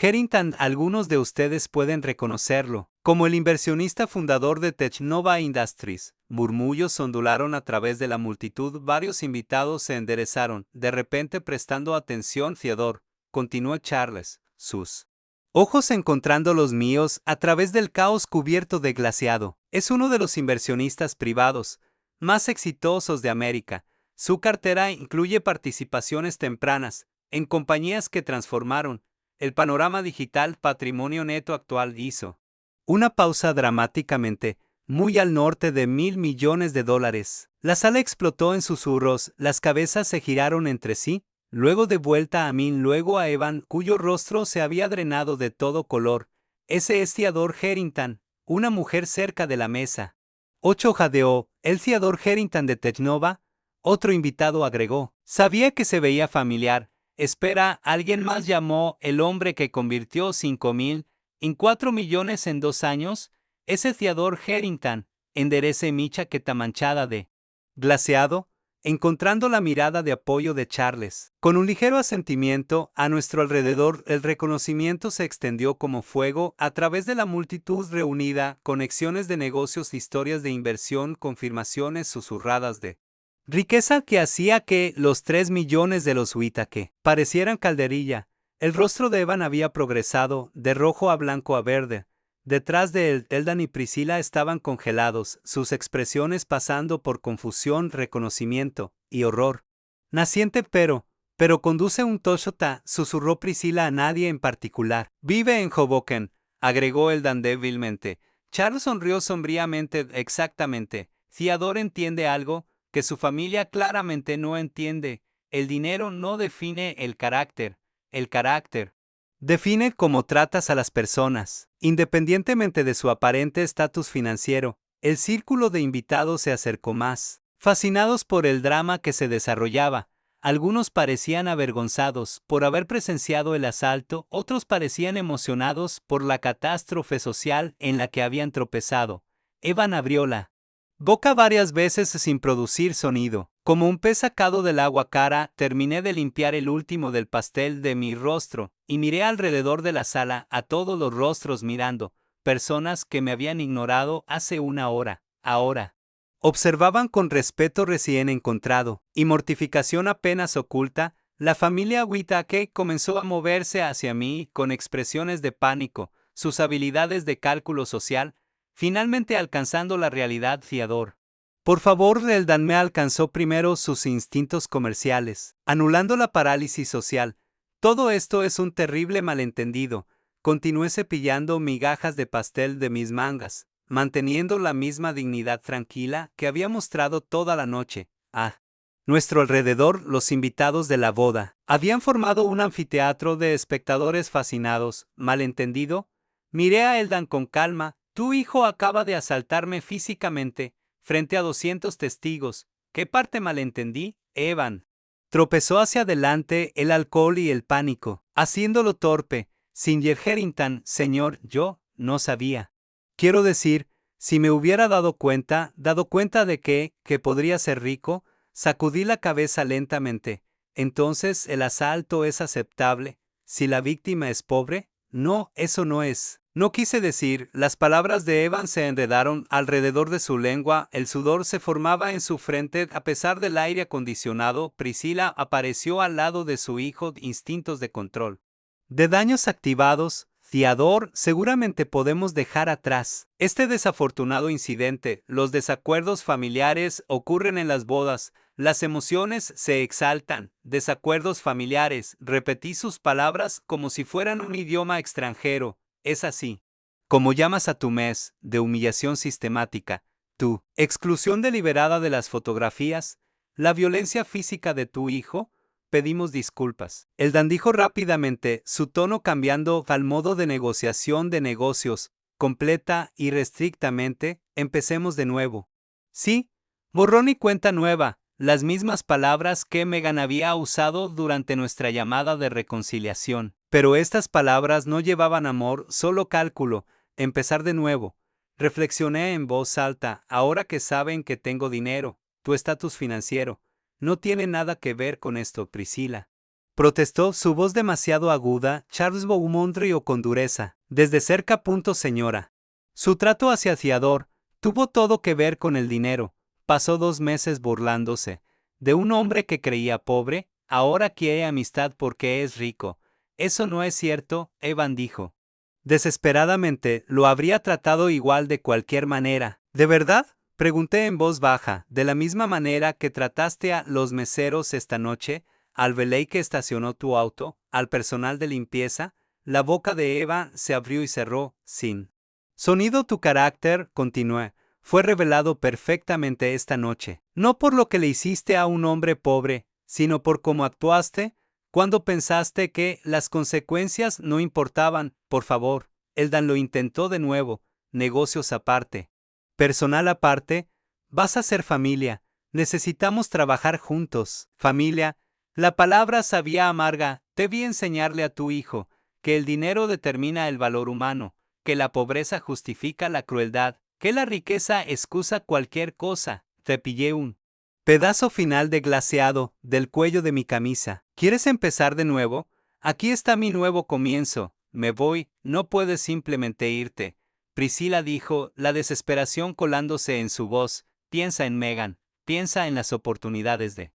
Harrington. Algunos de ustedes pueden reconocerlo como el inversionista fundador de Technova Industries. Murmullos ondularon a través de la multitud. Varios invitados se enderezaron, de repente prestando atención. Theodore, continuó Charles, sus ojos encontrando los míos a través del caos cubierto de glaseado. Es uno de los inversionistas privados más exitosos de América. Su cartera incluye participaciones tempranas en compañías que transformaron el panorama digital. Patrimonio neto actual hizo una pausa dramáticamente, muy al norte de $1,000 millones. La sala explotó en susurros, las cabezas se giraron entre sí, luego de vuelta a mí, luego a Evan, cuyo rostro se había drenado de todo color. Ese es Theodore Harrington, una mujer cerca de la mesa. 8 jadeó, el Theodore Harrington de Technova. Otro invitado agregó. Sabía que se veía familiar. Espera, alguien más llamó, el hombre que convirtió 5,000 en 4 millones en 2 años. Ese Theodore Harrington. Enderece mi chaqueta manchada de glaseado, encontrando la mirada de apoyo de Charles. Con un ligero asentimiento, a nuestro alrededor el reconocimiento se extendió como fuego a través de la multitud reunida, conexiones de negocios, historias de inversión, confirmaciones susurradas de riqueza que hacía que los 3 millones de los Whittaker parecieran calderilla. El rostro de Evan había progresado, de rojo a blanco a verde. Detrás de él, Eldon y Priscilla estaban congelados, sus expresiones pasando por confusión, reconocimiento y horror naciente. Pero conduce un Toyota, susurró Priscilla. A nadie en particular. Vive en Hoboken, agregó Eldon débilmente. Charles sonrió sombríamente. Exactamente. Theodore entiende algo que su familia claramente no entiende. El dinero no define el carácter define cómo tratas a las personas, independientemente de su aparente estatus financiero. El círculo de invitados se acercó más, fascinados por el drama que se desarrollaba. Algunos parecían avergonzados por haber presenciado el asalto, otros parecían emocionados por la catástrofe social en la que habían tropezado. Evan abrió la boca varias veces sin producir sonido, Como un pez sacado del agua cara, terminé de limpiar el último del pastel de mi rostro, y miré alrededor de la sala a todos los rostros mirando, personas que me habían ignorado hace una hora, ahora. Observaban con respeto recién encontrado, y mortificación apenas oculta, la familia Whittaker comenzó a moverse hacia mí con expresiones de pánico, sus habilidades de cálculo social, finalmente alcanzando la realidad fiador. Por favor, Eldon me alcanzó primero sus instintos comerciales, anulando la parálisis social. Todo esto es un terrible malentendido. Continué cepillando migajas de pastel de mis mangas, manteniendo la misma dignidad tranquila que había mostrado toda la noche. Nuestro alrededor, los invitados de la boda, habían formado un anfiteatro de espectadores fascinados. ¿Malentendido? Miré a Eldon con calma. Tu hijo acaba de asaltarme físicamente, frente a 200 testigos. ¿Qué parte malentendí, Evan? Tropezó hacia adelante el alcohol y el pánico, haciéndolo torpe. Singer Harrington, señor, yo no sabía. Quiero decir, si me hubiera dado cuenta de que podría ser rico, sacudí la cabeza lentamente. Entonces, ¿el asalto es aceptable? ¿Si la víctima es pobre? No, eso no es. No quise decir, las palabras de Evan se enredaron alrededor de su lengua, el sudor se formaba en su frente a pesar del aire acondicionado. Priscila apareció al lado de su hijo, instintos de control. De daños activados, Theodore, seguramente podemos dejar atrás este desafortunado incidente. Los desacuerdos familiares ocurren en las bodas, las emociones se exaltan. Desacuerdos familiares, repetí sus palabras como si fueran un idioma extranjero. Es así. Como llamas a tu mes de humillación sistemática, tu exclusión deliberada de las fotografías, la violencia física de tu hijo, pedimos disculpas. Eldon dijo rápidamente, su tono cambiando al modo de negociación de negocios, completa y restrictamente, empecemos de nuevo. Sí, borrón y cuenta nueva, las mismas palabras que Megan había usado durante nuestra llamada de reconciliación. Pero estas palabras no llevaban amor, solo cálculo. Empezar de nuevo. Reflexioné en voz alta, ahora que saben que tengo dinero, tu estatus financiero. No tiene nada que ver con esto, Priscila. Protestó, su voz demasiado aguda. Charles Beaumont rió con dureza. Desde cerca, señora. Su trato hacia Theodore tuvo todo que ver con el dinero. Pasó 2 meses burlándose de un hombre que creía pobre, ahora quiere amistad porque es rico. Eso no es cierto, Evan dijo. Desesperadamente, lo habría tratado igual de cualquier manera. ¿De verdad? Pregunté en voz baja, de la misma manera que trataste a los meseros esta noche, al valet que estacionó tu auto, al personal de limpieza. La boca de Eva se abrió y cerró, sin sonido. Tu carácter, continué, fue revelado perfectamente esta noche. No por lo que le hiciste a un hombre pobre, sino por cómo actuaste cuando pensaste que las consecuencias no importaban. Por favor, Eldon lo intentó de nuevo, negocios aparte. Personal aparte, vas a ser familia, necesitamos trabajar juntos. Familia, la palabra sabía amarga. Debí enseñarle a tu hijo que el dinero determina el valor humano, que la pobreza justifica la crueldad, que la riqueza excusa cualquier cosa. Te pillé un pedazo final de glaseado del cuello de mi camisa. ¿Quieres empezar de nuevo? Aquí está mi nuevo comienzo. Me voy, no puedes simplemente irte. Priscila dijo, la desesperación colándose en su voz. Piensa en Megan, piensa en las oportunidades de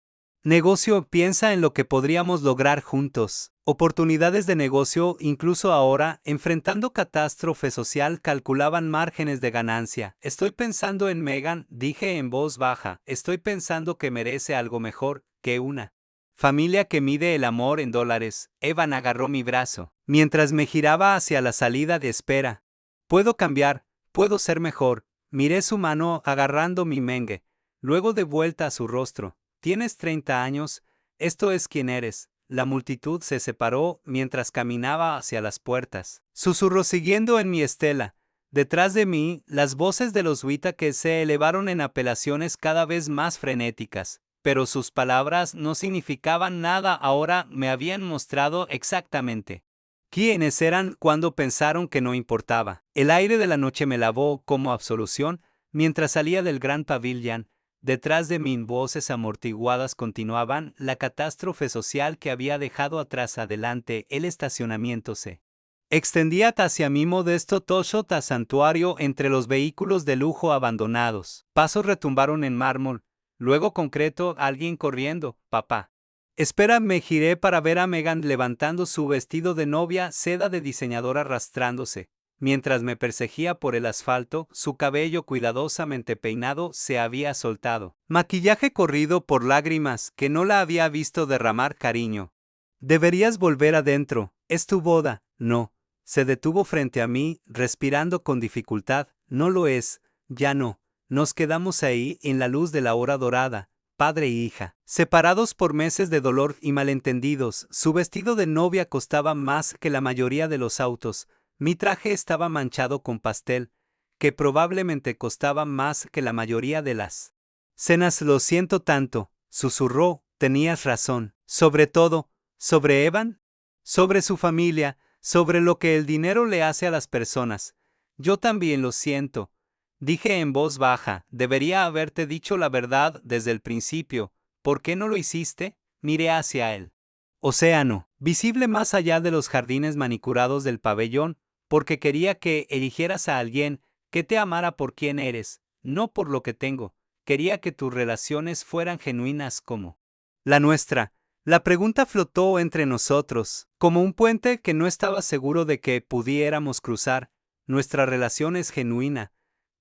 negocio, piensa en lo que podríamos lograr juntos. Oportunidades de negocio, incluso ahora, enfrentando catástrofe social, calculaban márgenes de ganancia. Estoy pensando en Megan, dije en voz baja. Estoy pensando que merece algo mejor que una familia que mide el amor en dólares. Evan agarró mi brazo, mientras me giraba hacia la salida de espera. Puedo cambiar, puedo ser mejor. Miré su mano agarrando mi mengue, luego de vuelta a su rostro. Tienes 30 años, esto es quien eres. La multitud se separó mientras caminaba hacia las puertas. Susurró siguiendo en mi estela. Detrás de mí, las voces de los Whittaker se elevaron en apelaciones cada vez más frenéticas. Pero sus palabras no significaban nada ahora, me habían mostrado exactamente quiénes eran cuando pensaron que no importaba. El aire de la noche me lavó como absolución mientras salía del gran pabellón. Detrás de mí voces amortiguadas continuaban la catástrofe social que había dejado atrás. Adelante el estacionamiento se extendía hacia mi modesto Toyota santuario entre los vehículos de lujo abandonados. Pasos retumbaron en mármol, luego concreto, alguien corriendo. Papá. Espera, me giré para ver a Megan levantando su vestido de novia, seda de diseñador arrastrándose. Mientras me perseguía por el asfalto, su cabello cuidadosamente peinado se había soltado. Maquillaje corrido por lágrimas que no la había visto derramar cariño. Deberías volver adentro, es tu boda. No. Se detuvo frente a mí, respirando con dificultad. No lo es, ya no. Nos quedamos ahí en la luz de la hora dorada, padre e hija, separados por meses de dolor y malentendidos. Su vestido de novia costaba más que la mayoría de los autos. Mi traje estaba manchado con pastel, que probablemente costaba más que la mayoría de las cenas. Lo siento tanto, susurró, tenías razón. Sobre todo, sobre Evan, sobre su familia, sobre lo que el dinero le hace a las personas. Yo también lo siento, dije en voz baja, debería haberte dicho la verdad desde el principio. ¿Por qué no lo hiciste? Miré hacia el océano, visible más allá de los jardines manicurados del pabellón, porque quería que eligieras a alguien que te amara por quien eres, no por lo que tengo. Quería que tus relaciones fueran genuinas como la nuestra. La pregunta flotó entre nosotros, como un puente que no estaba seguro de que pudiéramos cruzar. Nuestra relación es genuina,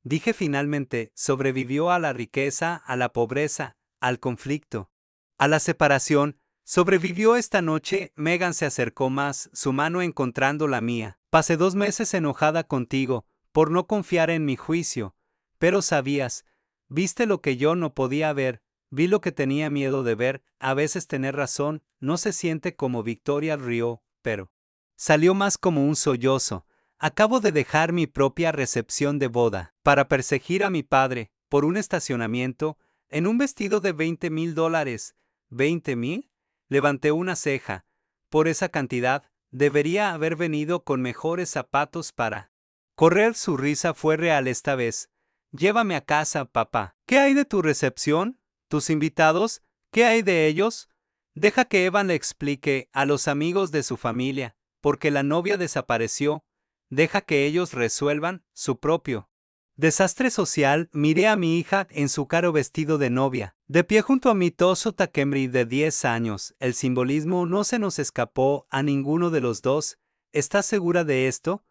dije finalmente. Sobrevivió a la riqueza, a la pobreza, al conflicto, a la separación. Sobrevivió esta noche. Megan se acercó más, su mano encontrando la mía. Pasé 2 meses enojada contigo, por no confiar en mi juicio. Pero sabías, viste lo que yo no podía ver. Vi lo que tenía miedo de ver. A veces tener razón no se siente como victoria, rió, pero salió más como un sollozo. Acabo de dejar mi propia recepción de boda para perseguir a mi padre por un estacionamiento en un vestido de $20,000. ¿20,000? Levanté una ceja. Por esa cantidad, debería haber venido con mejores zapatos para correr. Su risa fue real esta vez. Llévame a casa, papá. ¿Qué hay de tu recepción? ¿Tus invitados? ¿Qué hay de ellos? Deja que Evan le explique a los amigos de su familia, porque la novia desapareció. Deja que ellos resuelvan su propio desastre social. Miré a mi hija en su caro vestido de novia, de pie junto a mi Toyota Camry de 10 años. El simbolismo no se nos escapó a ninguno de los dos. ¿Estás segura de esto?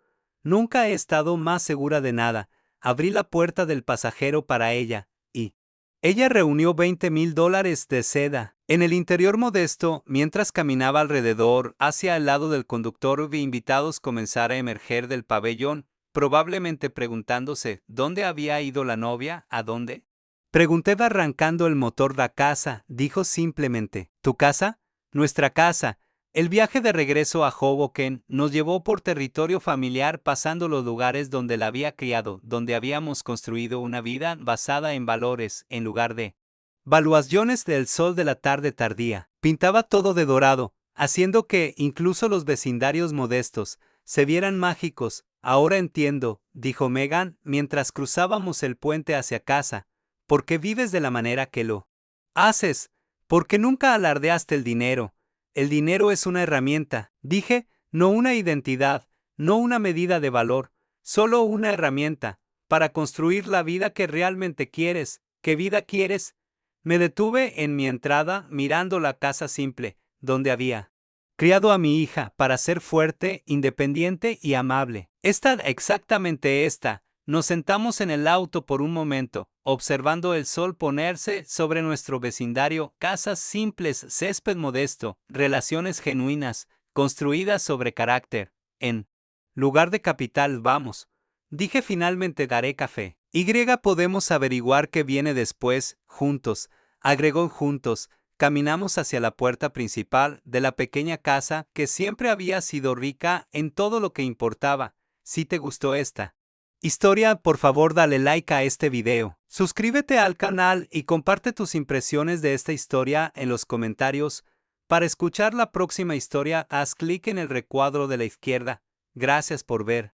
Nunca he estado más segura de nada. Abrí la puerta del pasajero para ella, y ella reunió $20,000 de seda. En el interior modesto, mientras caminaba alrededor, hacia el lado del conductor, vi invitados comenzar a emerger del pabellón, probablemente preguntándose ¿dónde había ido la novia? ¿A dónde? Pregunté arrancando el motor. La casa, dijo simplemente. ¿Tu casa? Nuestra casa. El viaje de regreso a Hoboken nos llevó por territorio familiar, pasando los lugares donde la había criado, donde habíamos construido una vida basada en valores, en lugar de valuaciones. Del sol de la tarde tardía pintaba todo de dorado, haciendo que incluso los vecindarios modestos se vieran mágicos. Ahora entiendo, dijo Megan mientras cruzábamos el puente hacia casa, por qué vives de la manera que lo haces, porque nunca alardeaste el dinero. El dinero es una herramienta, dije, no una identidad, no una medida de valor, solo una herramienta, para construir la vida que realmente quieres. ¿Qué vida quieres? Me detuve en mi entrada mirando la casa simple, donde había criado a mi hija para ser fuerte, independiente y amable. Exactamente esta. Nos sentamos en el auto por un momento, observando el sol ponerse sobre nuestro vecindario. Casas simples, césped modesto, relaciones genuinas, construidas sobre carácter. En lugar de capital. Vamos, dije finalmente, daré café. Podemos averiguar qué viene después, juntos, agregó. Juntos, caminamos hacia la puerta principal de la pequeña casa que siempre había sido rica en todo lo que importaba. Si te gustó esta historia, por favor dale like a este video, suscríbete al canal y comparte tus impresiones de esta historia en los comentarios. Para escuchar la próxima historia, haz clic en el recuadro de la izquierda. Gracias por ver.